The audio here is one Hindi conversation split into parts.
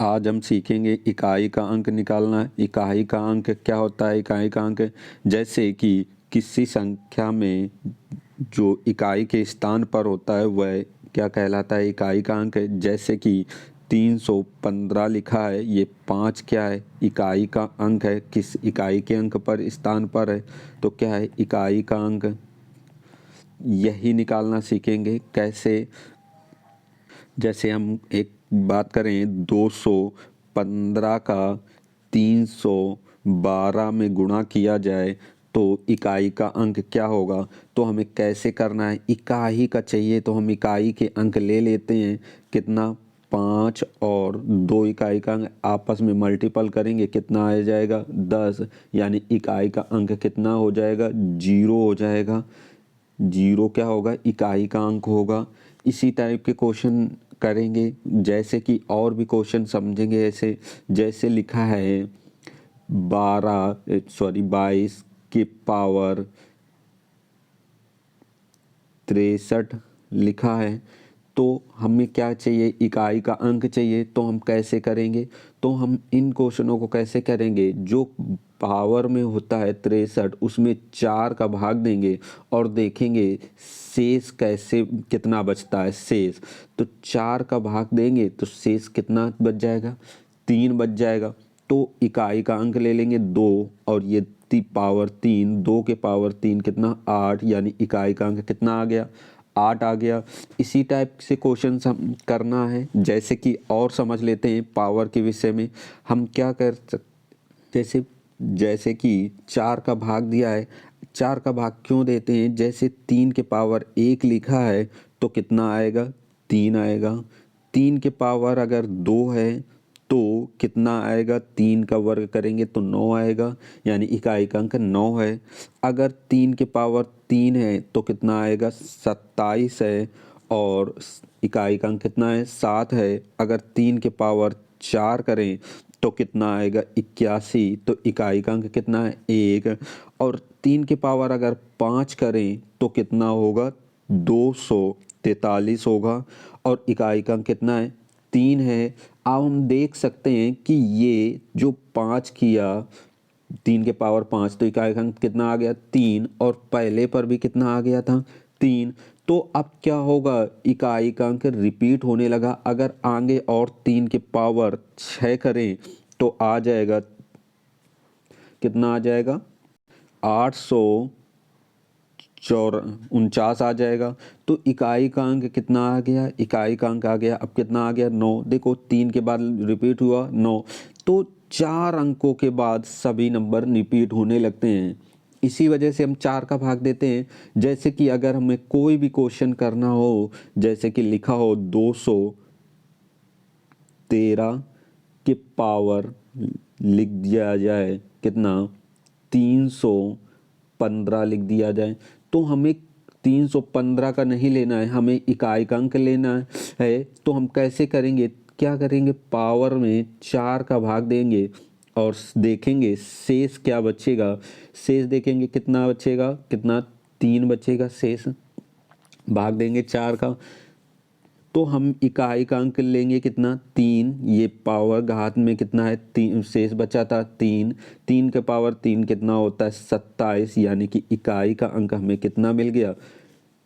आज हम सीखेंगे इकाई का अंक निकालना। इकाई का अंक क्या होता है? इकाई का अंक जैसे कि किसी संख्या में जो इकाई के स्थान पर होता है वह क्या कहलाता है? इकाई का अंक। जैसे कि 315 लिखा है, ये 5 क्या है? इकाई का अंक है। किस इकाई के अंक पर स्थान पर है तो क्या है? इकाई का अंक। यही निकालना सीखेंगे कैसे। जैसे हम एक बात करें, 215 का 312 में गुणा किया जाए तो इकाई का अंक क्या होगा? तो हमें कैसे करना है? इकाई का चाहिए तो हम इकाई के अंक ले लेते हैं। कितना? 5 और 2 इकाई का अंक आपस में मल्टीपल करेंगे, कितना आ जाएगा? 10। यानी इकाई का अंक कितना हो जाएगा? 0 हो जाएगा। 0 क्या होगा? इकाई का अंक होगा। इसी टाइप के क्वेश्चन करेंगे, जैसे कि और भी क्वेश्चन समझेंगे ऐसे। जैसे लिखा है 22 के पावर 63 लिखा है, तो हमें क्या चाहिए? इकाई का अंक चाहिए। तो हम कैसे करेंगे? तो हम इन क्वेश्चनों को कैसे करेंगे? जो पावर में होता है 63, उसमें 4 का भाग देंगे और देखेंगे शेष कैसे, कितना बचता है शेष। तो 4 का भाग देंगे तो शेष कितना बच जाएगा? 3 बच जाएगा। तो इकाई का अंक ले लेंगे 2 और ये पावर 3, 2 के पावर 3 कितना? 8। यानी इकाई का अंक कितना आ गया? 8 आ गया। इसी टाइप से क्वेश्चन हम करना है। जैसे कि और समझ लेते हैं पावर के विषय में। हम क्या कर सकते, जैसे कि 4 का भाग दिया है। 4 का भाग क्यों देते हैं? जैसे 3 के पावर 1 लिखा है तो कितना आएगा? 3 आएगा। 3 के पावर अगर 2 है तो कितना आएगा? 3 का वर्ग करेंगे तो 9 आएगा। यानी इकाई का अंक 9 है। अगर 3 के पावर 3 है तो कितना आएगा? 27 है। और इकाई का अंक कितना है? 7 है। अगर 3 के पावर 4 करें तो कितना आएगा? 81। तो इकाई का अंक कितना है? 1। और 3 के पावर अगर 5 करें तो कितना होगा? 243 होगा। और इकाई का अंक कितना है? 3 है। अब हम देख सकते हैं कि ये जो 5 किया, 3 के पावर 5, तो इकाई का अंक कितना आ गया? 3। और पहले पर भी कितना आ गया था? 3। तो अब क्या होगा? इकाई का अंक रिपीट होने लगा। अगर आगे और 3 के पावर 6 करें तो आ जाएगा, कितना आ जाएगा? 849 आ जाएगा। तो इकाई का अंक कितना आ गया? इकाई का अंक आ गया, अब कितना आ गया? 9। देखो 3 के बाद रिपीट हुआ 9। तो 4 अंकों के बाद सभी नंबर रिपीट होने लगते हैं। इसी वजह से हम 4 का भाग देते हैं। जैसे कि अगर हमें कोई भी क्वेश्चन करना हो, जैसे कि लिखा हो 213 के पावर लिख दिया जाए, कितना? 315 लिख दिया जाए, तो हमें 315 का नहीं लेना है, हमें इकाई का अंक लेना है। तो हम कैसे करेंगे? क्या करेंगे? पावर में 4 का भाग देंगे और देखेंगे शेष क्या बचेगा। शेष देखेंगे कितना बचेगा? कितना? 3 बचेगा शेष। भाग देंगे 4 का तो हम इकाई का अंक लेंगे कितना? 3। ये पावर घात में कितना है? 3 शेष बचा था 3। 3 के पावर 3 कितना होता है? 27। यानी कि इकाई का अंक हमें कितना मिल गया?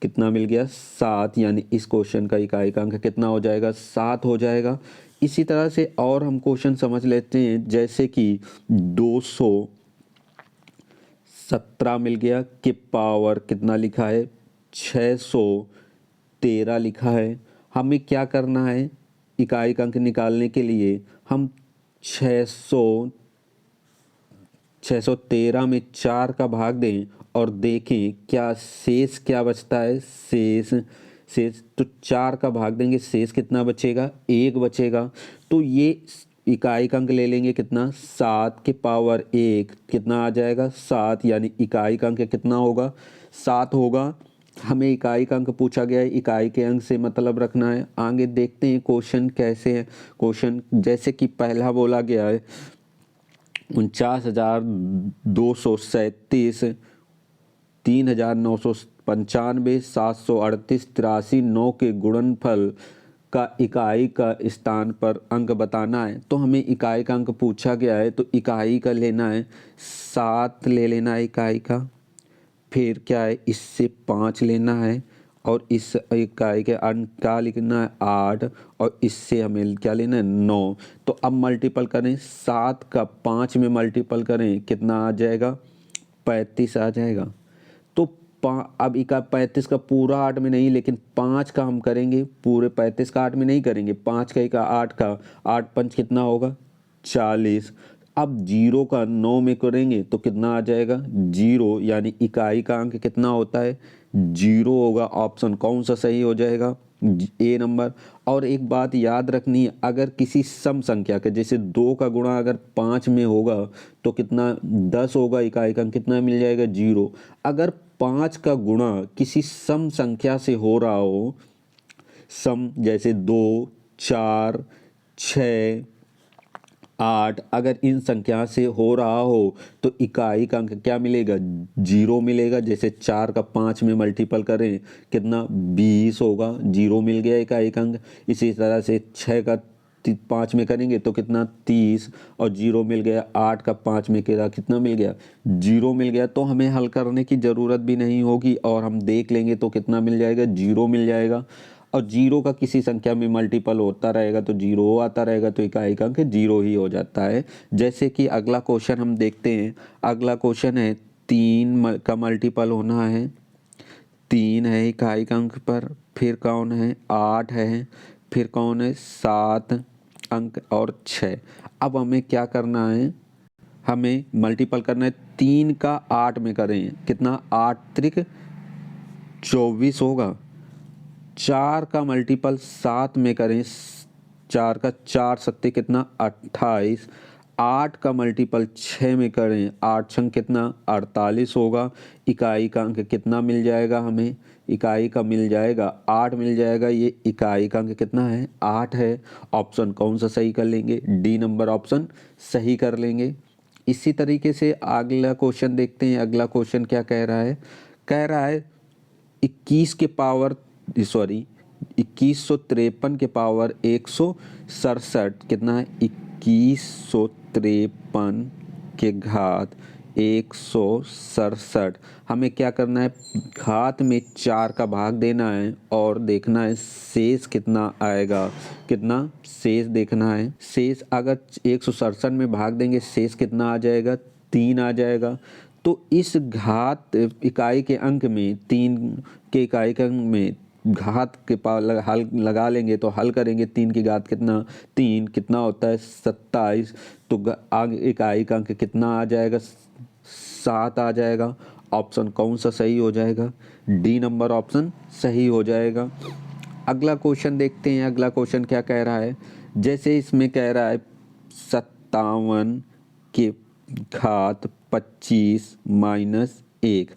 कितना मिल गया? 7। यानी इस क्वेश्चन का इकाई का अंक कितना हो जाएगा? 7 हो जाएगा। इसी तरह से और हम क्वेश्चन समझ लेते हैं, जैसे कि 217 मिल गया के पावर कितना लिखा है? 613 लिखा है। हमें क्या करना है? इकाई का अंक निकालने के लिए हम 613 में 4 का भाग दें और देखें क्या शेष क्या बचता है। शेष तो 4 का भाग देंगे, शेष कितना बचेगा? 1 बचेगा। तो ये इकाई का अंक ले लेंगे कितना? 7 के पावर 1 कितना आ जाएगा? 7। यानी इकाई का अंक कितना होगा? 7 होगा। हमें इकाई का अंक पूछा गया है, इकाई के अंक से मतलब रखना है। आगे देखते हैं क्वेश्चन कैसे है। क्वेश्चन जैसे कि पहला बोला गया है 49,237, 3,995, 738, 83, 9 के गुणनफल का इकाई का स्थान पर अंक बताना है। तो हमें इकाई का अंक पूछा गया है, तो इकाई का लेना है 7 ले लेना है इकाई का। फिर क्या है, इससे 5 लेना है और इस इकाई के अंक क्या लिखना है 8, और इससे हमें क्या लेना है 9। तो अब मल्टीपल करें, 7 का 5 में मल्टीपल करें कितना आ जाएगा, 35 आ जाएगा। तो अब इका 35 का पूरा 8 में नहीं, लेकिन 5 का हम करेंगे, पूरे 35 का 8 में नहीं करेंगे, 5 का इका 8 का, 8 5 कितना होगा 40। अब 0 का 9 में करेंगे तो कितना आ जाएगा 0, यानी इकाई का अंक कितना होता है 0 होगा। ऑप्शन कौन सा सही हो जाएगा, ए नंबर। और एक बात याद रखनी है, अगर किसी सम संख्या के जैसे 2 का गुणा अगर 5 में होगा तो कितना 10 होगा, इकाई का अंक कितना मिल जाएगा 0। अगर 5 का गुणा किसी सम संख्या से हो रहा हो, सम जैसे 2 4 6 8, अगर इन संख्या से हो रहा हो तो इकाई का अंक क्या मिलेगा 0 मिलेगा। जैसे 4 का 5 में मल्टीपल करें कितना 20 होगा, 0 मिल गया इकाई का अंक। इसी तरह से 6 का 5 में करेंगे तो कितना 30 और 0 मिल गया। 8 का 5 में कितना मिल गया 0 मिल गया। तो हमें हल करने की ज़रूरत भी नहीं होगी और हम देख लेंगे तो कितना मिल जाएगा 0 मिल जाएगा। और 0 का किसी संख्या में मल्टीपल होता रहेगा तो 0 आता रहेगा, तो इकाई का अंक 0 ही हो जाता है। जैसे कि अगला क्वेश्चन हम देखते हैं। अगला क्वेश्चन है 3 का मल्टीपल होना है, 3 है इकाई का अंक पर, फिर कौन है 8 है, फिर कौन है 7 अंक और 6। अब हमें क्या करना है, हमें मल्टीपल करना है। 3 का 8 में करें कितना 8 त्रिक 24 होगा। 4 का मल्टीपल 7 में करें, 4 का 4 सत्ते कितना 28। 8 का मल्टीपल 6 में करें, 8 छंग कितना 48 होगा। इकाई का अंक कितना मिल जाएगा, हमें इकाई का मिल जाएगा 8 मिल जाएगा। ये इकाई का अंक कितना है 8 है। ऑप्शन कौन सा सही कर लेंगे, डी नंबर ऑप्शन सही कर लेंगे। इसी तरीके से अगला क्वेश्चन देखते हैं। अगला क्वेश्चन क्या कह रहा है, कह रहा है 21 के पावर 2153 के पावर 167 कितना है 2153 के घात 167। हमें क्या करना है, घात में 4 का भाग देना है और देखना है शेष कितना आएगा। कितना शेष देखना है, शेष अगर 167 में भाग देंगे शेष कितना आ जाएगा 3 आ जाएगा। तो इस घात इकाई के अंक में 3 के इकाई के अंक में घात के हल लगा लेंगे तो हल करेंगे 3 की घात कितना 3 कितना होता है 27। तो इकाई का अंक कितना आ जाएगा 7 आ जाएगा। ऑप्शन कौन सा सही हो जाएगा, डी नंबर ऑप्शन सही हो जाएगा। अगला क्वेश्चन देखते हैं। अगला क्वेश्चन क्या कह रहा है, जैसे इसमें कह रहा है 57 के घात 25 माइनस 1।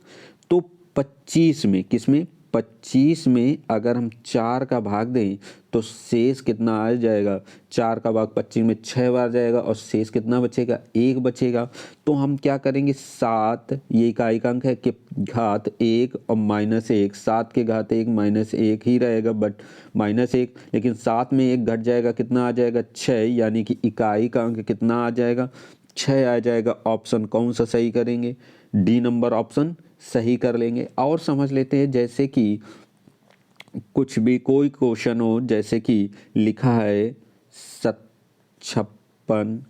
तो 25 में किसमें 25 में अगर हम 4 का भाग दें तो शेष कितना आ जाएगा, 4 का भाग 25 में 6 बार जाएगा और शेष कितना बचेगा 1 बचेगा। तो हम क्या करेंगे 7, ये इकाई का अंक है कि घात 1 और माइनस 1, 7 के घात 1 माइनस 1 ही रहेगा बट माइनस 1, लेकिन 7 में 1 घट जाएगा कितना आ जाएगा 6, यानी कि इकाई का अंक कितना आ जाएगा 6 आ जाएगा। ऑप्शन कौन सा सही करेंगे, डी नंबर ऑप्शन सही कर लेंगे। और समझ लेते हैं, जैसे कि कुछ भी कोई क्वेश्चन हो, जैसे कि लिखा है 56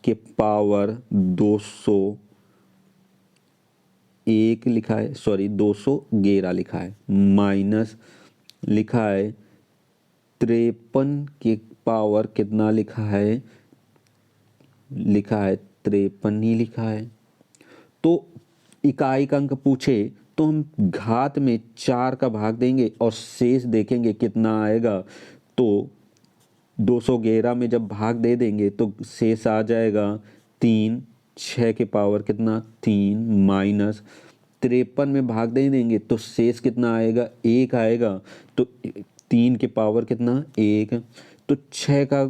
के पावर 201 लिखा है, 211 लिखा है, माइनस लिखा है 53 के पावर कितना लिखा है 53 ही लिखा है। तो इकाई का अंक पूछे तो हम घात में 4 का भाग देंगे और शेष देखेंगे कितना आएगा। तो 211 में जब भाग दे देंगे तो शेष आ जाएगा 3, 6 के पावर कितना 3 माइनस 53 में भाग दे देंगे तो शेष कितना आएगा 1 आएगा। तो 3 के पावर कितना 1। तो 6 का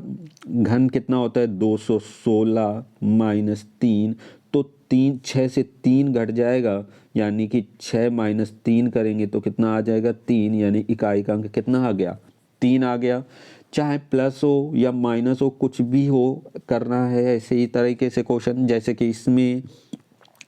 घन कितना होता है 216 माइनस 3, तो तीन, 6 से 3 घट जाएगा, यानी कि 6 माइनस 3 करेंगे तो कितना आ जाएगा 3, यानी इकाई का अंक कितना आ गया 3 आ गया। चाहे प्लस हो या माइनस हो, कुछ भी हो, करना है ऐसे ही तरीके से क्वेश्चन, जैसे कि इसमें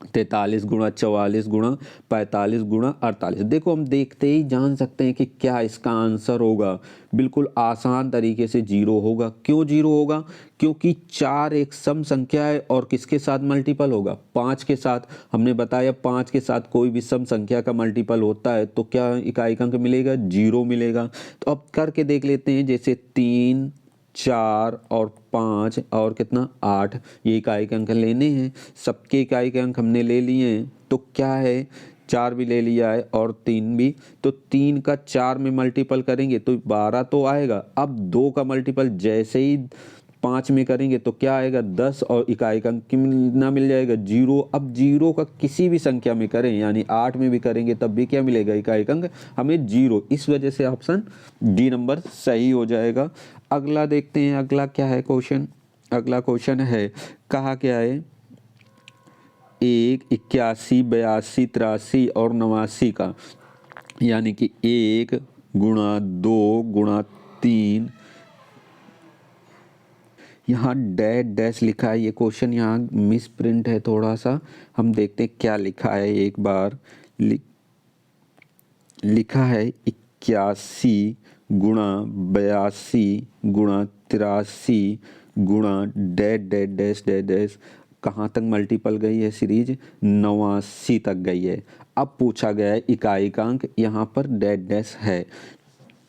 43 गुणा 44 गुणा 45 गुणा 48। देखो हम देखते ही जान सकते हैं कि क्या इसका आंसर होगा। बिल्कुल आसान तरीके से 0 होगा। क्यों 0 होगा? क्योंकि 4 एक सम संख्या है और किसके साथ मल्टीपल होगा? 5 के साथ। हमने बताया 5 के साथ कोई भी सम संख्या का मल्टीपल होता है तो क्या इकाई का अंक मिलेगा? 0 मिलेगा। तो अब करके देख लेते हैं, जैसे 3, 4 और 5 और कितना 8, ये इकाई के अंक लेने हैं। सबके इकाई के अंक हमने ले लिए हैं, तो क्या है 4 भी ले लिया है और 3 भी, तो 3 का 4 में मल्टीपल करेंगे तो 12 तो आएगा। अब 2 का मल्टीपल जैसे ही 5 में करेंगे तो क्या आएगा 10, और इकाई का अंक कितना मिल जाएगा 0। अब 0 का किसी भी संख्या में करें, यानी 8 में भी करेंगे तब भी क्या मिलेगा इकाई का अंक हमें 0। इस वजह से ऑप्शन डी नंबर सही हो जाएगा। अगला देखते हैं, अगला क्या है क्वेश्चन। अगला क्वेश्चन है, कहा क्या है 1, 81, 82, 83 और 89 का, यानी कि 1 गुणा 2 गुणा 3, यहाँ डैश डैश लिखा है। ये क्वेश्चन यहाँ मिस प्रिंट है थोड़ा सा, हम देखते हैं क्या लिखा है। एक बार लिखा है 81 गुणा 82 गुणा 83 गुणा dash dash dash dash dash, कहाँ तक मल्टीपल गई है सीरीज? 89 तक गई है। अब पूछा गया है इकाई का अंक, यहाँ पर डैश डैश है।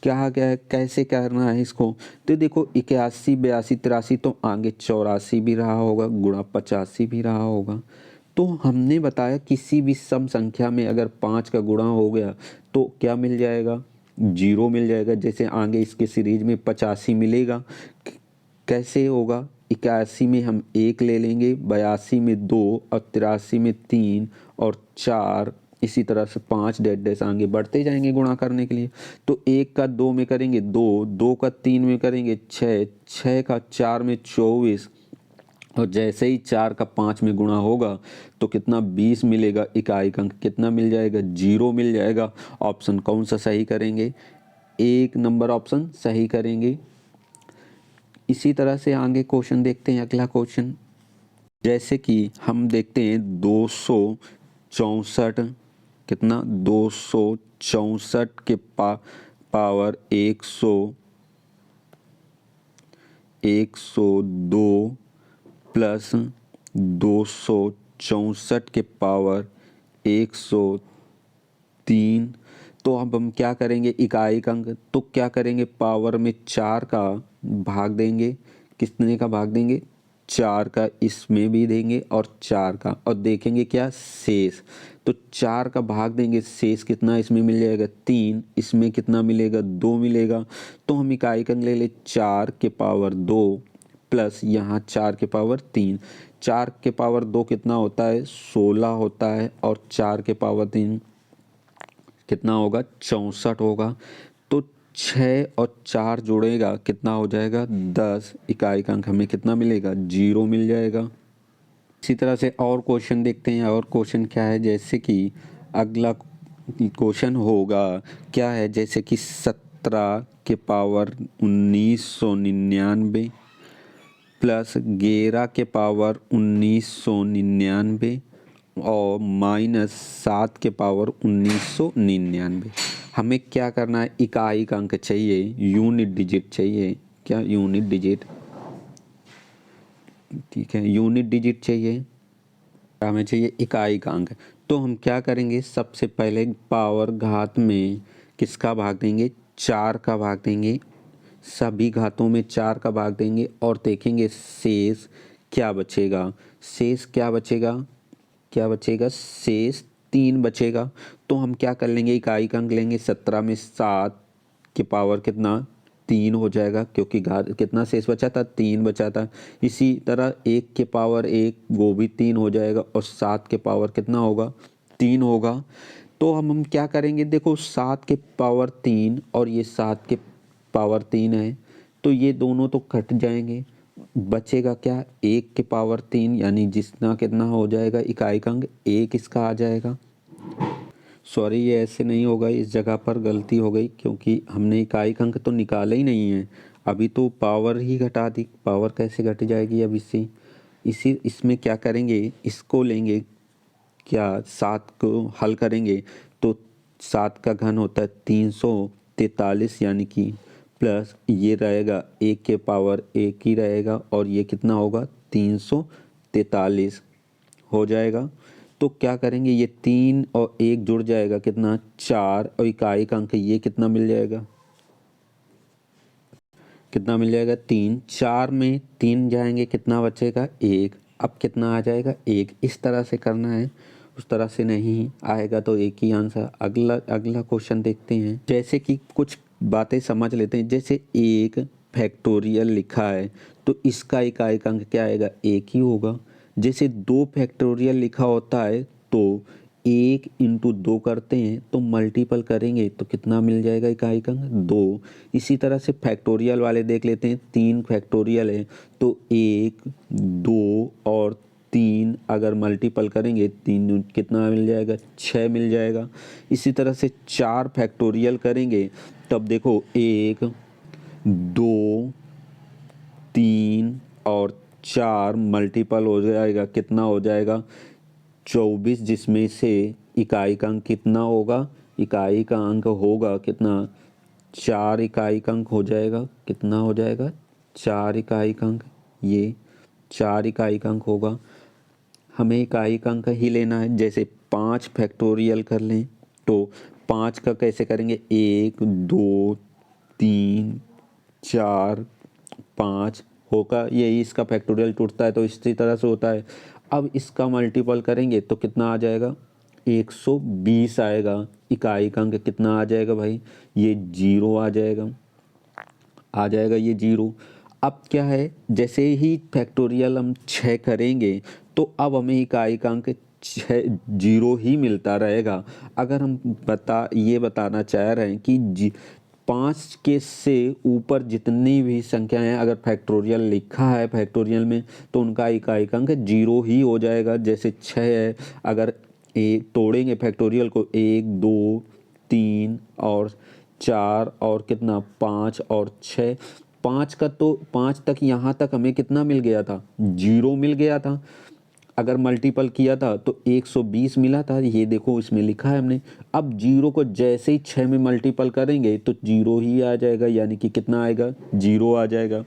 क्या गया है, कैसे करना है इसको? तो देखो 81, 82, 83 तो आगे 84 भी रहा होगा, गुणा 85 भी रहा होगा। तो हमने बताया किसी भी सम संख्या में अगर 5 का गुणा हो गया तो क्या मिल जाएगा? 0 मिल जाएगा। जैसे आगे इसके सीरीज में 85 मिलेगा। कैसे होगा? 81 में हम 1 ले लेंगे, 82 में 2 और 83 में 3 और 4, इसी तरह से 5 डैश डैश आगे बढ़ते जाएंगे गुणा करने के लिए। तो 1 का 2 में करेंगे 2, 2 का 3 में करेंगे 6, 6 का 4 में 24, और जैसे ही 4 का 5 में गुणा होगा तो कितना 20 मिलेगा। इकाई का अंक कितना मिल जाएगा? 0 मिल जाएगा। ऑप्शन कौन सा सही करेंगे? 1 नंबर ऑप्शन सही करेंगे। इसी तरह से आगे क्वेश्चन देखते हैं। अगला क्वेश्चन, जैसे कि हम देखते हैं 264, कितना 264 के पावर 102 प्लस 264 के पावर 103। तो अब हम क्या करेंगे इकाई का अंक? तो क्या करेंगे, पावर में 4 का भाग देंगे। कितने का भाग देंगे? 4 का इसमें भी देंगे और 4 का, और देखेंगे क्या शेष। तो 4 का भाग देंगे, शेष कितना इसमें मिल जाएगा 3, इसमें कितना मिलेगा 2 मिलेगा। तो हम इकाई का अंक ले ले 4 के पावर 2 प्लस यहाँ 4 के पावर 3। 4 के पावर 2 कितना होता है? 16 होता है, और 4 के पावर 3 कितना होगा? 64 होगा। तो 6 और 4 जोड़ेगा कितना हो जाएगा? 10। इकाई का अंक हमें कितना मिलेगा? 0 मिल जाएगा। इसी तरह से और क्वेश्चन देखते हैं। और क्वेश्चन क्या है, जैसे कि अगला क्वेश्चन होगा क्या है, जैसे कि 17 के पावर 1999 प्लस 11 के पावर 1999 और माइनस 7 के पावर 1999। हमें क्या करना है? इकाई का अंक चाहिए, यूनिट डिजिट चाहिए। क्या? यूनिट डिजिट, ठीक है, यूनिट डिजिट चाहिए। हमें चाहिए इकाई का अंक। तो हम क्या करेंगे, सबसे पहले पावर घात में किसका भाग देंगे? 4 का भाग देंगे। सभी घातों में 4 का भाग देंगे और देखेंगे शेष क्या बचेगा। शेष क्या बचेगा? क्या बचेगा? शेष 3 बचेगा। तो हम क्या कर लेंगे, इकाई का अंक लेंगे। 17 में 7 के पावर कितना? 3 हो जाएगा, क्योंकि घात कितना शेष बचा था? 3 बचा था। इसी तरह 1 के पावर 1 वो भी 3 हो जाएगा, और 7 के पावर कितना होगा? 3 होगा। तो हम क्या करेंगे, देखो 7 के पावर 3 और ये 7 के पावर 3 है, तो ये दोनों तो कट जाएंगे। बचेगा क्या, 1⁻3 यानी जितना कितना हो जाएगा इकाई का अंक 1 इसका आ जाएगा। सॉरी ये ऐसे नहीं होगा, इस जगह पर गलती हो गई क्योंकि हमने इकाई का अंक तो निकाला ही नहीं है, अभी तो पावर ही घटा दी। पावर कैसे घट जाएगी अब इससे, इसमें क्या करेंगे, इसको लेंगे क्या, 7 को हल करेंगे तो 7 का घन होता है 343 यानी कि प्लस ये रहेगा 1 ही रहेगा और ये कितना होगा 343 हो जाएगा। तो क्या करेंगे, ये 3 और 1 जुड़ जाएगा कितना 4 और इकाई का अंक ये कितना मिल जाएगा, कितना मिल जाएगा 3, 4 में 3 जाएंगे कितना बचेगा 1, अब कितना आ जाएगा 1। इस तरह से करना है, उस तरह से नहीं आएगा तो एक ही आंसर। अगला अगला क्वेश्चन देखते हैं, जैसे कि कुछ बातें समझ लेते हैं। जैसे 1 फैक्टोरियल लिखा है तो इसका इकाई का अंक क्या आएगा 1 ही होगा। जैसे 2 फैक्टोरियल लिखा होता है तो 1 इंटू 2 करते हैं तो मल्टीपल करेंगे तो कितना मिल जाएगा इकाई का अंक 2। इसी तरह से फैक्टोरियल वाले देख लेते हैं, 3 फैक्टोरियल है तो 1 2 और 3 अगर मल्टीपल करेंगे 3 कितना मिल जाएगा 6 मिल जाएगा। इसी तरह से 4 फैक्टोरियल करेंगे तब देखो 1 2 3 और 4 मल्टीपल हो जाएगा कितना हो जाएगा 24, जिसमें से इकाई का अंक कितना होगा, इकाई का अंक होगा कितना 4 इकाई का अंक हो जाएगा, कितना हो जाएगा 4 इकाई का अंक, ये 4 इकाई का अंक होगा। हमें इकाई का अंक ही लेना है। जैसे 5 फैक्टोरियल कर लें तो 5 का कैसे करेंगे 1 2 3 4 5 होगा, यही इसका फैक्टोरियल टूटता है तो इसी तरह से होता है। अब इसका मल्टीपल करेंगे तो कितना आ जाएगा 120 आएगा। इकाई का अंक कितना आ जाएगा भाई, ये 0 आ जाएगा, आ जाएगा ये 0। अब क्या है, जैसे ही फैक्टोरियल हम 6 करेंगे तो अब हमें इकाई का अंक 0 ही मिलता रहेगा। अगर हम ये बताना चाह रहे हैं कि 5 के से ऊपर जितनी भी संख्याएं हैं अगर फैक्टोरियल लिखा है फैक्टोरियल में तो उनका इकाई का अंक 0 ही हो जाएगा। जैसे 6 है, अगर एक तोड़ेंगे फैक्टोरियल को 1 2 3 और 4 और कितना 5 और 6, 5 का तो 5 तक यहाँ तक हमें कितना मिल गया था 0 मिल गया था। अगर मल्टीपल किया था तो 120 मिला था, ये देखो इसमें लिखा है हमने। अब 0 को जैसे ही 6 में मल्टीपल करेंगे तो 0 ही आ जाएगा, यानी कि कितना आएगा 0 आ जाएगा।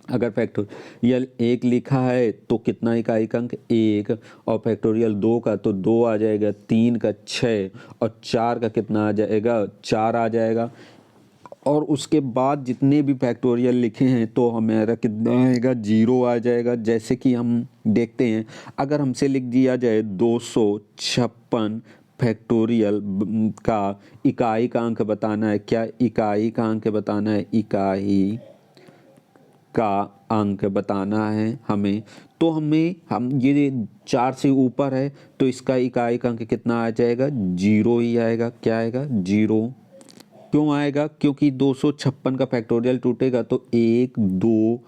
अगर फैक्टोरियल 1 लिखा है तो कितना इकाई का अंक 1 और फैक्टोरियल 2 का तो 2 आ जाएगा, 3 का 6 और 4 का कितना आ जाएगा 4 आ जाएगा। और उसके बाद जितने भी फैक्टोरियल लिखे हैं तो हमारा कितना आएगा 0 आ जाएगा। जैसे कि हम देखते हैं, अगर हमसे लिख दिया जाए 256 फैक्टोरियल का इकाई का अंक बताना है, क्या इकाई का अंक बताना है, इकाई का अंक बताना है हमें, तो हम ये 4 से ऊपर है तो इसका इकाई का अंक कितना आ जाएगा 0 ही आएगा। क्या आएगा 0। क्यों आएगा, क्योंकि 256 का फैक्टोरियल टूटेगा तो 1 2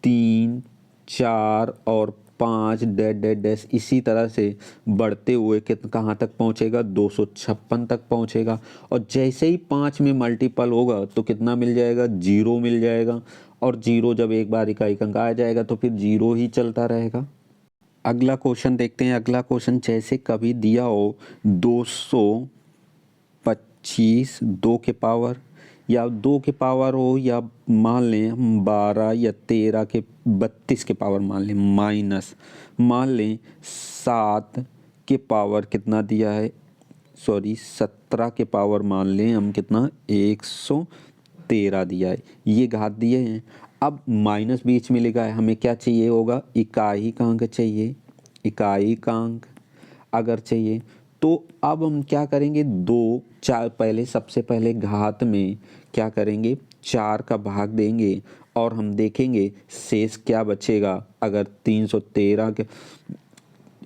3 4 और 5 डैश डैश डैश इसी तरह से बढ़ते हुए कहाँ तक पहुँचेगा 256 तक पहुँचेगा। और जैसे ही 5 में मल्टीपल होगा तो कितना मिल जाएगा 0 मिल जाएगा। और 0 जब एक बार इकाई का अंक आ जाएगा तो फिर 0 ही चलता रहेगा। अगला क्वेश्चन देखते हैं। अगला क्वेश्चन, जैसे कभी दिया हो 225 2 के पावर या 2 के पावर हो, या मान लें हम 12 या 13 के 32 के पावर मान लें, माइनस मान लें 7 के पावर कितना दिया है, सॉरी 17 के पावर मान लें हम कितना 113 दिया है, ये घात दिए हैं। अब माइनस बीच में लिखा है, हमें क्या चाहिए होगा इकाई का अंक चाहिए, इकाई का अंक अगर चाहिए तो अब हम क्या करेंगे 2 4 पहले सबसे पहले घात में क्या करेंगे 4 का भाग देंगे और हम देखेंगे शेष क्या बचेगा। अगर 313 के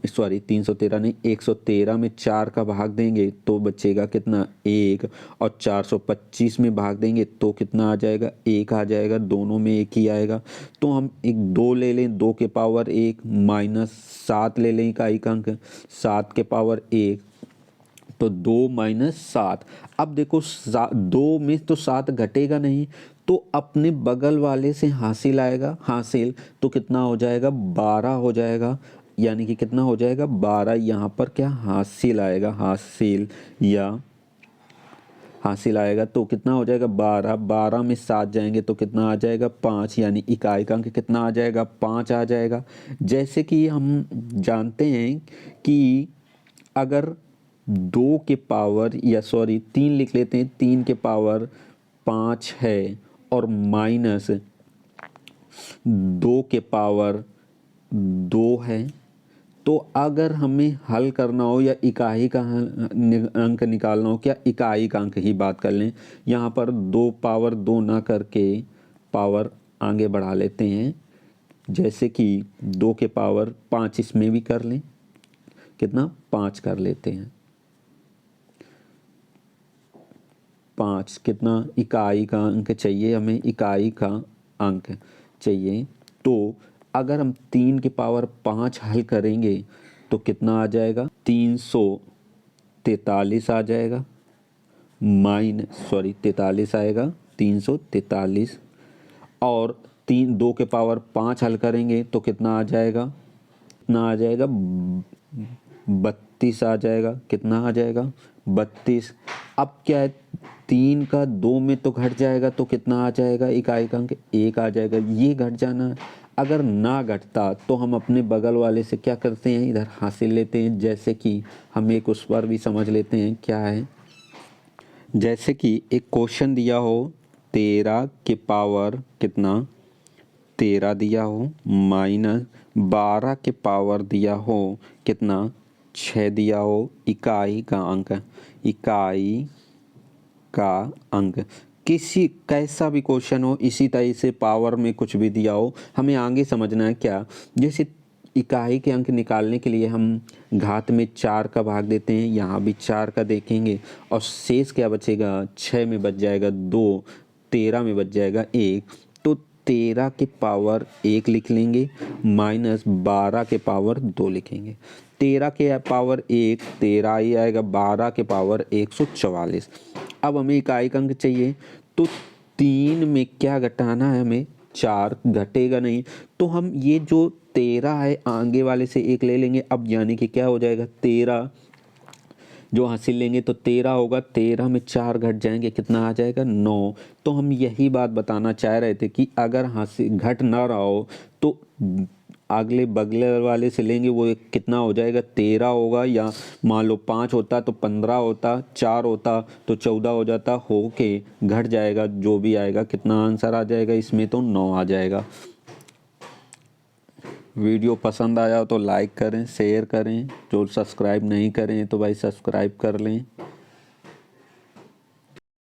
सॉरी 313 नहीं, 113 में 4 का भाग देंगे तो बचेगा कितना 1, और 425 में भाग देंगे तो कितना आ जाएगा 1 आ जाएगा, दोनों में 1 ही आएगा। तो हम एक 2 ले लें, 2 के पावर 1 माइनस 7 ले लें इकाई का अंक, 7 के पावर 1 तो 2 माइनस 7। अब देखो 2 में तो 7 घटेगा नहीं, तो अपने बगल वाले से हासिल आएगा, हासिल तो कितना हो जाएगा 12 हो जाएगा, यानी कि कितना हो जाएगा 12। यहाँ पर क्या हासिल आएगा, हासिल या हासिल आएगा तो कितना हो जाएगा 12, 12 में 7 जाएंगे तो कितना आ जाएगा 5, यानी इकाई का अंक कितना आ जाएगा 5 आ जाएगा। जैसे कि हम जानते हैं कि अगर 2 के पावर या सॉरी 3 लिख लेते हैं, 3 के पावर 5 है और माइनस 2 के पावर 2 है, तो अगर हमें हल करना हो या इकाई का अंक निकालना हो, क्या इकाई का अंक ही बात कर लें, यहाँ पर 2 पावर 2 ना करके पावर आगे बढ़ा लेते हैं, जैसे कि 2 के पावर 5 इसमें भी कर लें, कितना 5 कर लेते हैं, 5 कितना इकाई का अंक चाहिए हमें, इकाई का अंक चाहिए। तो अगर हम 3 के पावर 5 हल करेंगे तो कितना आ जाएगा 343 आ जाएगा, 43 आएगा 343, और 2 के पावर 5 हल करेंगे तो कितना आ जाएगा, कितना आ जाएगा 32 आ जाएगा, कितना आ जाएगा 32। अब क्या है 3 का 2 में तो घट जाएगा तो कितना आ जाएगा इकाई का अंक 1 आ जाएगा, ये घट जाना है। अगर ना घटता तो हम अपने बगल वाले से क्या करते हैं, इधर हासिल लेते हैं। जैसे कि हम एक उस पर भी समझ लेते हैं क्या है, जैसे कि एक क्वेश्चन दिया हो 13 के पावर कितना 13 दिया हो, माइनस 12 के पावर दिया हो कितना 6 दिया हो, इकाई का अंक, इकाई का अंक, किसी कैसा भी क्वेश्चन हो इसी तरह से पावर में कुछ भी दिया हो, हमें आगे समझना है क्या, जैसे इकाई के अंक निकालने के लिए हम घात में 4 का भाग देते हैं, यहाँ भी 4 का देखेंगे, और शेष क्या बचेगा 6 में बच जाएगा 2, 13 में बच जाएगा 1, तो 13 के पावर 1 लिख लेंगे माइनस 12 के पावर 2 लिखेंगे। 13 के पावर 1 13 ही आएगा, 12 के पावर 144। अब हमें इकाई का अंक चाहिए, तो 3 में क्या घटाना है हमें 4, घटेगा नहीं, तो हम ये जो 13 है आगे वाले से 1 ले लेंगे। अब यानी कि क्या हो जाएगा 13 जो हासिल लेंगे तो 13 होगा, 13 में 4 घट जाएंगे, कितना आ जाएगा 9। तो हम यही बात बताना चाह रहे थे कि अगर हासिल घट ना रहा हो तो अगले बगले वाले से लेंगे, वो कितना हो जाएगा 13 होगा, या मान लो 5 होता तो 15 होता, 4 होता तो 14 हो जाता, हो के घट जाएगा, जो भी आएगा कितना आंसर आ जाएगा इसमें तो 9 आ जाएगा। वीडियो पसंद आया हो तो लाइक करें, शेयर करें, जो सब्सक्राइब नहीं करें तो भाई सब्सक्राइब कर लें।